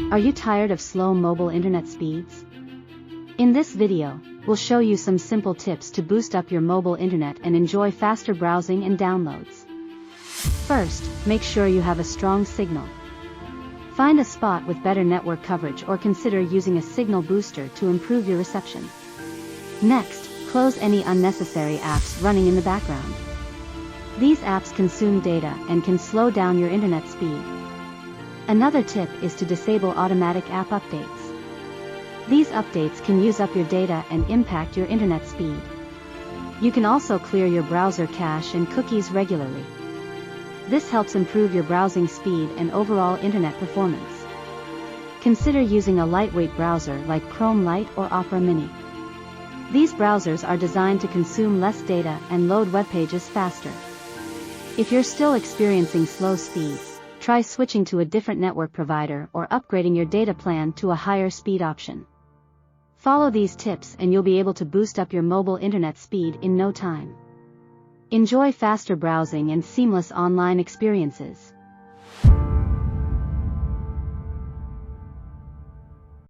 Are you tired of slow mobile internet speeds? In this video, we'll show you some simple tips to boost up your mobile internet and enjoy faster browsing and downloads. First, make sure you have a strong signal. Find a spot with better network coverage or consider using a signal booster to improve your reception. Next, close any unnecessary apps running in the background. These apps consume data and can slow down your internet speed. Another tip is to disable automatic app updates. These updates can use up your data and impact your internet speed. You can also clear your browser cache and cookies regularly. This helps improve your browsing speed and overall internet performance. Consider using a lightweight browser like Chrome Lite or Opera Mini. These browsers are designed to consume less data and load web pages faster. If you're still experiencing slow speeds, try switching to a different network provider or upgrading your data plan to a higher speed option. Follow these tips and you'll be able to boost up your mobile internet speed in no time. Enjoy faster browsing and seamless online experiences.